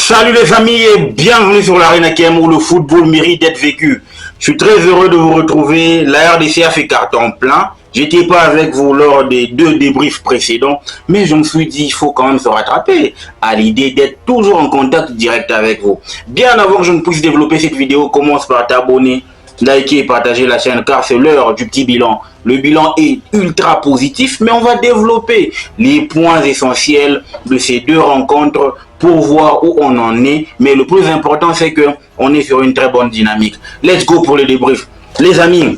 Salut les amis et bienvenue sur l'Arène AKM où le football mérite d'être vécu. Je suis très heureux de vous retrouver. La RDC a fait carton plein. J'étais pas avec vous lors des deux débriefs précédents, mais je me suis dit il faut quand même se rattraper à l'idée d'être toujours en contact direct avec vous. Bien avant que je ne puisse développer cette vidéo, commence par t'abonner, liker et partager la chaîne car c'est l'heure du petit bilan. Le bilan est ultra positif, mais on va développer les points essentiels de ces deux rencontres pour voir où on en est. Mais le plus important, c'est que on est sur une très bonne dynamique. Let's go pour le débrief. Les amis,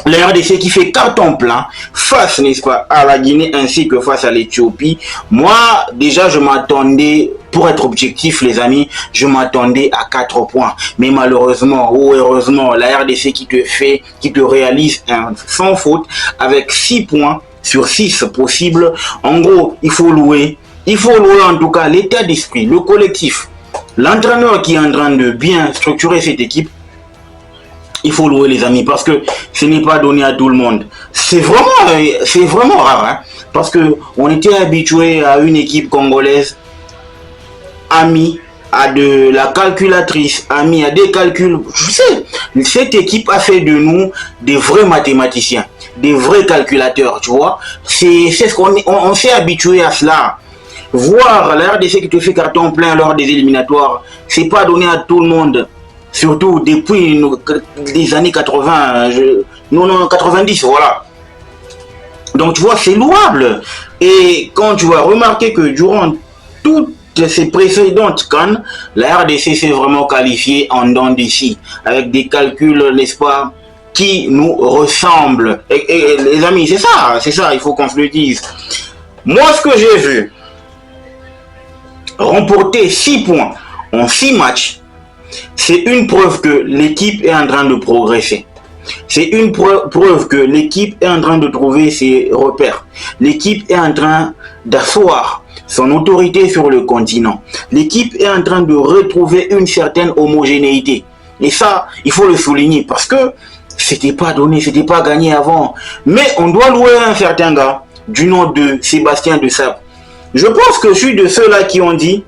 la RDC qui fait carton plein face, n'est-ce pas, à la Guinée ainsi que face à l'Éthiopie. Moi, déjà, je m'attendais, pour être objectif, les amis, je m'attendais à 4 points. Mais malheureusement ou heureusement, la RDC qui te réalise un sans faute avec 6 points sur 6 possibles. En gros, il faut louer en tout cas l'état d'esprit, le collectif, l'entraîneur qui est en train de bien structurer cette équipe. Il faut louer les amis parce que ce n'est pas donné à tout le monde. C'est vraiment rare, hein, parce que on était habitué à une équipe congolaise amie à de la calculatrice, amie à des calculs. Je sais, cette équipe a fait de nous des vrais mathématiciens, des vrais calculateurs, tu vois. C'est ce on s'est habitué à cela. Voir la RDC qui te fait carton plein lors des éliminatoires, c'est pas donné à tout le monde. Surtout depuis les années 80, 90, voilà. Donc tu vois, c'est louable. Et quand tu vas remarquer que durant toutes ces précédentes cannes, la RDC s'est vraiment qualifiée en dents d'ici, avec des calculs, n'est-ce pas, qui nous ressemblent. Et les amis, c'est ça, il faut qu'on se le dise. Moi, ce que j'ai vu, remporter 6 points en 6 matchs, c'est une preuve que l'équipe est en train de progresser. C'est une preuve que l'équipe est en train de trouver ses repères. L'équipe est en train d'asseoir son autorité sur le continent. L'équipe est en train de retrouver une certaine homogénéité. Et ça, il faut le souligner parce que c'était pas donné, c'était pas gagné avant. Mais on doit louer un certain gars du nom de Sébastien Desabre. Je pense que je suis de ceux-là qui ont dit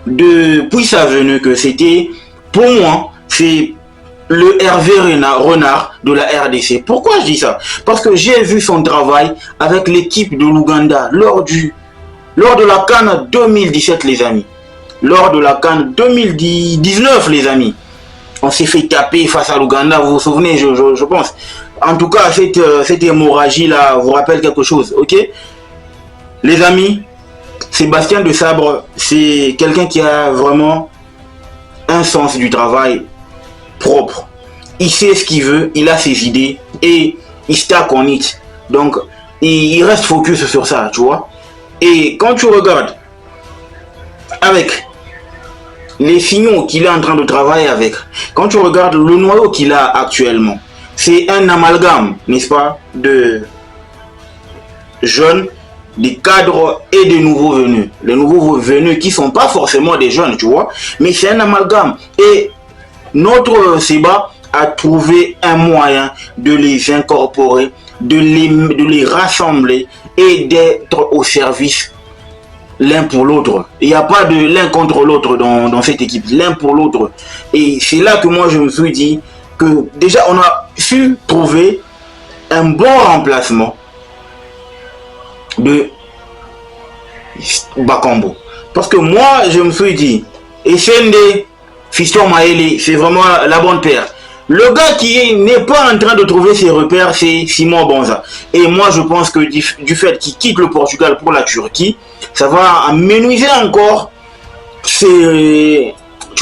depuis sa venue que c'était, pour moi, c'est le Hervé Renard de la RDC. Pourquoi je dis ça? Parce que j'ai vu son travail avec l'équipe de l'Ouganda lors de la CAN 2017, les amis. Lors de la CAN 2019, les amis. On s'est fait taper face à l'Ouganda, vous vous souvenez, je pense. En tout cas, cette hémorragie-là vous rappelle quelque chose, ok? Les amis, Sébastien Desabre, c'est quelqu'un qui a vraiment un sens du travail propre. Il sait ce qu'il veut, il a ses idées et il stack on it. Donc, il reste focus sur ça, tu vois. Et quand tu regardes avec les signaux qu'il est en train de travailler avec, quand tu regardes le noyau qu'il a actuellement, c'est un amalgame, n'est-ce pas, de jeunes, des cadres et des nouveaux venus. Les nouveaux venus qui sont pas forcément des jeunes, tu vois, mais c'est un amalgame. Et notre Séba a trouvé un moyen de les incorporer, de les rassembler et d'être au service l'un pour l'autre. Il n'y a pas de l'un contre l'autre dans cette équipe, l'un pour l'autre. Et c'est là que moi je me suis dit que déjà on a su trouver un bon remplacement de Bakambu. Parce que moi, je me suis dit, Essende, Fiston Maele, c'est vraiment la bonne paire. Le gars qui n'est pas en train de trouver ses repères, c'est Simon Banza. Et moi, je pense que du fait qu'il quitte le Portugal pour la Turquie, ça va amenuiser encore ses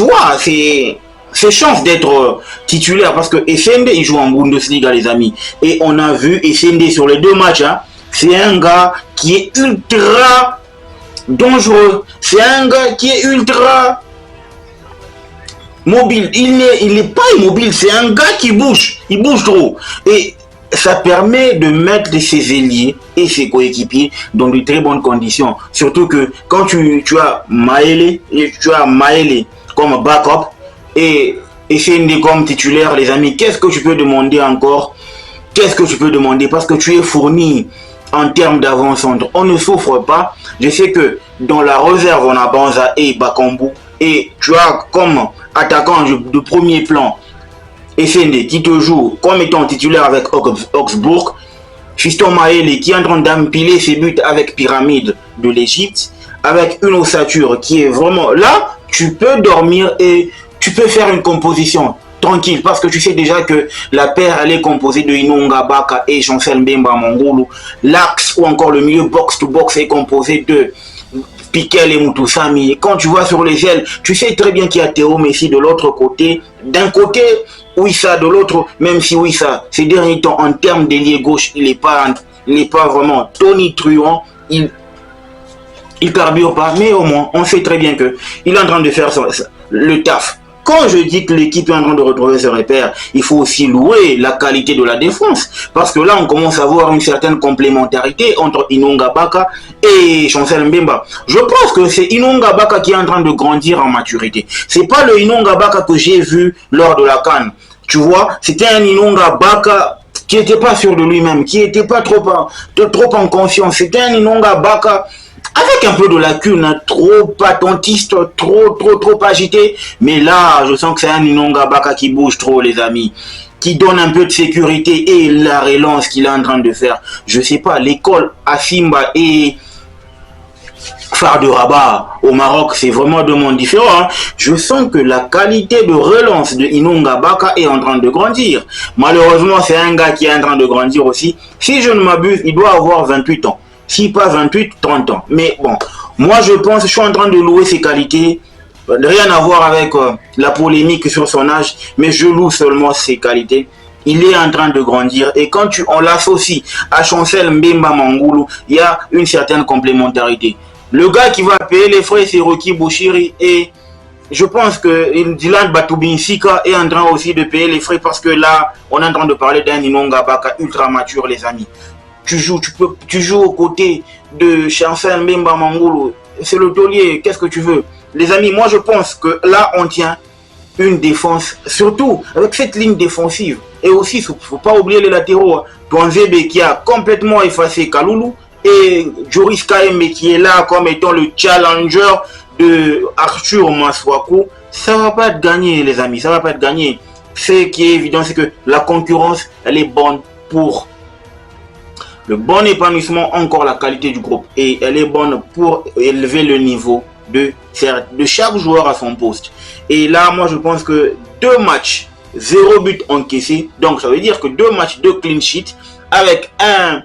chances d'être titulaire. Parce que Essende, il joue en Bundesliga, les amis. Et on a vu Essende sur les 2 matchs, hein. C'est un gars qui est ultra dangereux. C'est un gars qui est ultra mobile. Il n'est pas immobile. C'est un gars qui bouge. Il bouge trop. Et ça permet de mettre ses ailiers et ses coéquipiers dans de très bonnes conditions. Surtout que quand tu as Maele comme backup et Essende comme titulaire, les amis, qu'est-ce que tu peux demander encore? Qu'est-ce que tu peux demander? Parce que tu es fourni en termes d'avant-centre. On ne souffre pas. Je sais que Dans la réserve, on a Banza et Bakambu. Et tu as comme attaquant de premier plan Essende qui te joue comme étant titulaire avec Augsbourg. Fiston Maele qui est en train d'empiler ses buts avec Pyramide de l'Égypte. Avec une ossature qui est vraiment... Là, tu peux dormir et tu peux faire une composition tranquille parce que tu sais déjà que la paire elle est composée de Inonga Baka et Chancel Mbemba Mongolo. L'axe ou encore le milieu box-to-box est composé de Piquel et Mutusami. Et quand tu vois sur les ailes, tu sais très bien qu'il y a Théo Messi de l'autre côté. D'un côté, Wissa de l'autre, même si Wissa, ces derniers temps, en termes d'ailier gauche, il n'est pas vraiment Tony Truant. Il carbure pas, mais au moins, on sait très bien qu'il est en train de faire le taf. Quand je dis que l'équipe est en train de retrouver ses repères, il faut aussi louer la qualité de la défense. Parce que là, on commence à voir une certaine complémentarité entre Inonga Baka et Chancel Mbemba. Je pense que c'est Inonga Baka qui est en train de grandir en maturité. C'est pas le Inonga Baka que j'ai vu lors de la CAN. Tu vois, c'était un Inonga Baka qui n'était pas sûr de lui-même, qui n'était pas trop en confiance. C'était un Inonga Baka avec un peu de lacune, trop attentiste, trop agité. Mais là, je sens que c'est un Inonga Baka qui bouge trop, les amis. Qui donne un peu de sécurité et la relance qu'il est en train de faire. Je sais pas, l'école à Simba et Phare de Rabat au Maroc, c'est vraiment deux mondes différents. Hein. Je sens que la qualité de relance de Inonga Baka est en train de grandir. Malheureusement, c'est un gars qui est en train de grandir aussi. Si je ne m'abuse, il doit avoir 28 ans. Si pas 28, 30 ans. Mais bon, moi je suis en train de louer ses qualités. Rien à voir avec la polémique sur son âge, mais je loue seulement ses qualités. Il est en train de grandir et quand on l'associe à Chancel Mbemba Mangulu, il y a une certaine complémentarité. Le gars qui va payer les frais, c'est Rocky Bouchiri et je pense que Dylan Batubinsika est en train aussi de payer les frais parce que là, on est en train de parler d'un Inonga Baka ultra mature, les amis. Tu joues aux côtés de Chancel Mbemba Mangulu. C'est le taulier, qu'est-ce que tu veux? Les amis, moi je pense que là on tient une défense, surtout avec cette ligne défensive. Et aussi, il ne faut pas oublier les latéraux. Touanzebe qui a complètement effacé Kaloulou et Joris Kaembe qui est là comme étant le challenger de Arthur Maswaku. Ça ne va pas être gagné, les amis, ça ne va pas être gagné. Ce qui est évident, c'est que la concurrence, elle est bonne pour le bon épanouissement, encore la qualité du groupe. Et elle est bonne pour élever le niveau de chaque joueur à son poste. Et là, moi, je pense que 2 matchs, 0 but encaissé. Donc, ça veut dire que 2 matchs, 2 clean sheets avec un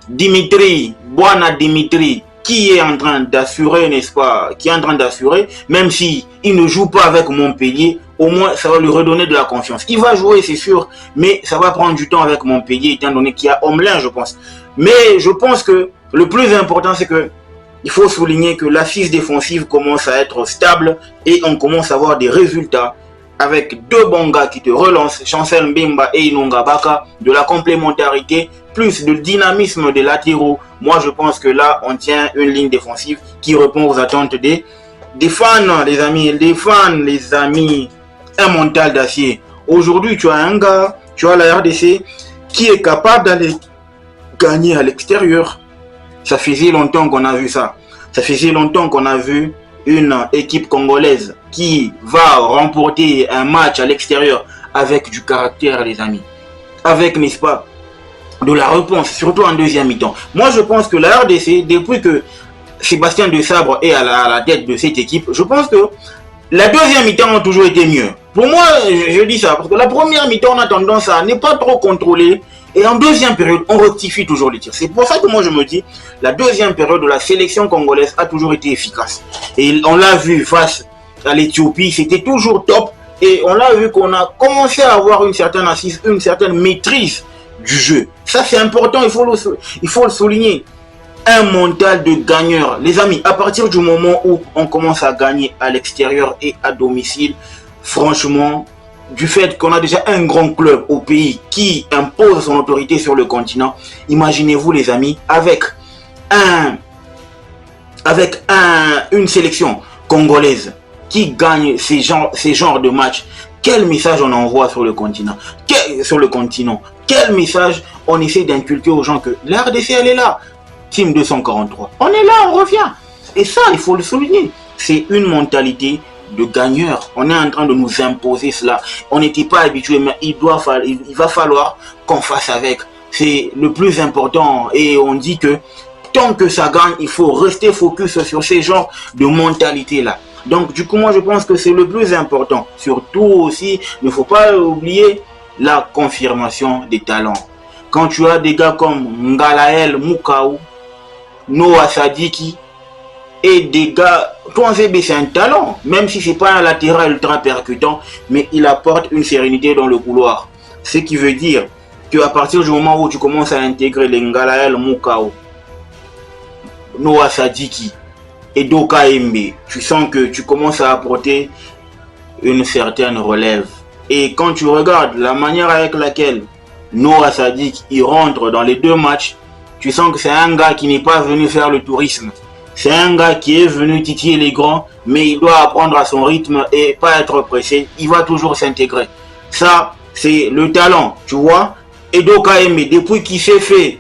Bwana Dimitri, qui est en train d'assurer, n'est-ce pas, qui est en train d'assurer, même si il ne joue pas avec Montpellier, au moins ça va lui redonner de la confiance. Il va jouer, c'est sûr, mais ça va prendre du temps avec Montpellier, étant donné qu'il y a Omelin, je pense. Mais je pense que le plus important, c'est que il faut souligner que l'assise défensive commence à être stable et on commence à avoir des résultats avec 2 bons gars qui te relancent, Chancel Mbemba et Inonga Baka, de la complémentarité, plus de dynamisme des latéraux. Moi, je pense que là, on tient une ligne défensive qui répond aux attentes des fans, les amis, les amis, un mental d'acier. Aujourd'hui, tu as un gars, tu as la RDC qui est capable d'aller gagner à l'extérieur. Ça faisait longtemps qu'on a vu ça. Ça faisait longtemps qu'on a vu une équipe congolaise qui va remporter un match à l'extérieur avec du caractère, les amis. Avec, n'est-ce pas, de la réponse, surtout en deuxième mi-temps. Moi, je pense que la RDC, depuis que Sébastien Desabre est à la tête de cette équipe, je pense que la deuxième mi-temps a toujours été mieux. Pour moi, je dis ça, parce que la première mi-temps, on a tendance à ne pas trop contrôler. Et en deuxième période, on rectifie toujours les tirs. C'est pour ça que moi je me dis, la deuxième période de la sélection congolaise a toujours été efficace. Et on l'a vu face à l'Éthiopie, c'était toujours top. Et on l'a vu qu'on a commencé à avoir une certaine assise, une certaine maîtrise du jeu. Ça c'est important, il faut le souligner. Un mental de gagneur. Les amis, à partir du moment où on commence à gagner à l'extérieur et à domicile, franchement, du fait qu'on a déjà un grand club au pays qui impose son autorité sur le continent, imaginez-vous les amis, avec une sélection congolaise qui gagne ces genres de matchs, quel message on envoie sur le continent, quel message on essaie d'inculquer aux gens que la RDC elle est là, Team 243, on est là, on revient. Et ça, il faut le souligner. C'est une mentalité de gagneur. On est en train de nous imposer cela. On n'était pas habitué, mais il va falloir qu'on fasse avec. C'est le plus important. Et on dit que tant que ça gagne, il faut rester focus sur ces genres de mentalité-là. Donc, du coup, moi, je pense que c'est le plus important. Surtout aussi, il ne faut pas oublier la confirmation des talents. Quand tu as des gars comme Ngalael Mukaou, Noah Sadiki, et des gars, Touanzebe c'est un talent, même si c'est pas un latéral ultra percutant, mais il apporte une sérénité dans le couloir. Ce qui veut dire qu'à partir du moment où tu commences à intégrer les Ngalael Mukaou, Noah Sadiki et Doka Embe, tu sens que tu commences à apporter une certaine relève. Et quand tu regardes la manière avec laquelle Noah Sadiki il rentre dans les deux matchs, tu sens que c'est un gars qui n'est pas venu faire le tourisme. C'est un gars qui est venu titiller les grands, mais il doit apprendre à son rythme et pas être pressé. Il va toujours s'intégrer. Ça, c'est le talent, tu vois. Et Doka Embe, depuis qu'il s'est fait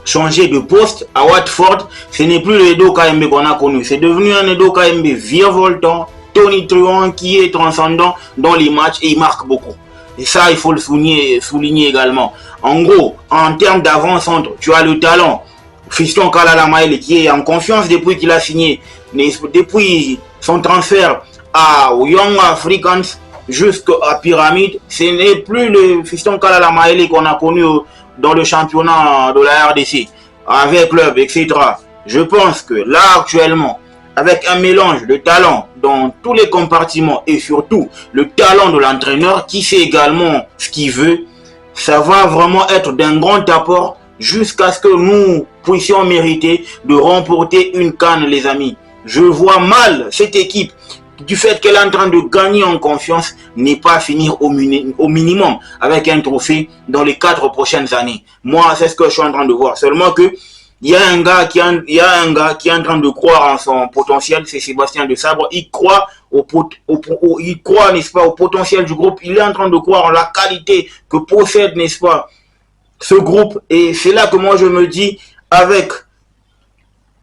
changer de poste à Watford, ce n'est plus le Edo KMB qu'on a connu. C'est devenu un Edo KMB virevoltant, tonitruant, qui est transcendant dans les matchs et il marque beaucoup. Et ça, il faut le souligner également. En gros, en termes d'avant-centre, tu as le talent. Fiston Kalala Maele qui est en confiance depuis qu'il a signé, depuis son transfert aux Young Africans jusqu'à Pyramide. Ce n'est plus le Fiston Kalala Maele qu'on a connu dans le championnat de la RDC, avec club, etc. Je pense que là, actuellement, avec un mélange de talent dans tous les compartiments et surtout le talent de l'entraîneur qui sait également ce qu'il veut, ça va vraiment être d'un grand apport jusqu'à ce que nous puissions mériter de remporter une CAN, les amis. Je vois mal cette équipe, du fait qu'elle est en train de gagner en confiance, n'est pas finir au minimum avec un trophée dans les 4 prochaines années. Moi, c'est ce que je suis en train de voir. Seulement que il y a un gars qui est en train de croire en son potentiel, c'est Sébastien de Sabre. Il croit n'est-ce pas, au potentiel du groupe. Il est en train de croire en la qualité que possède, n'est-ce pas, ce groupe. Et c'est là que moi je me dis, avec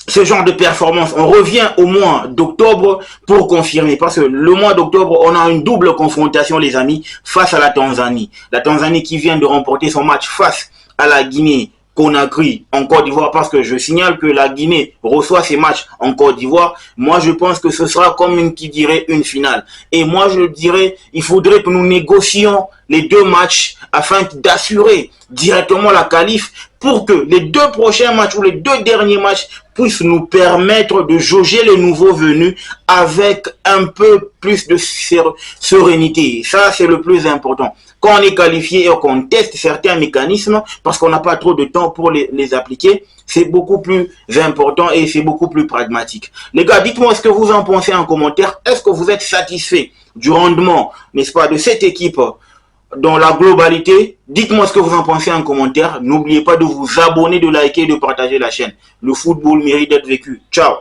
ce genre de performance, on revient au mois d'octobre pour confirmer. Parce que le mois d'octobre, on a une double confrontation, les amis, face à la Tanzanie. La Tanzanie qui vient de remporter son match face à la Guinée Conakry en Côte d'Ivoire, parce que je signale que la Guinée reçoit ses matchs en Côte d'Ivoire. Moi, je pense que ce sera comme une finale. Et moi, je dirais, il faudrait que nous négocions les deux matchs afin d'assurer directement la qualif pour que les deux prochains matchs ou les deux derniers matchs puissent nous permettre de jauger les nouveaux venus avec un peu plus de sérénité. Ça, c'est le plus important. Quand on est qualifié et qu'on teste certains mécanismes, parce qu'on n'a pas trop de temps pour les appliquer, c'est beaucoup plus important et c'est beaucoup plus pragmatique. Les gars, dites-moi ce que vous en pensez en commentaire. Est-ce que vous êtes satisfait du rendement, n'est-ce pas, de cette équipe dans la globalité? Dites-moi ce que vous en pensez en commentaire. N'oubliez pas de vous abonner, de liker et de partager la chaîne. Le football mérite d'être vécu. Ciao!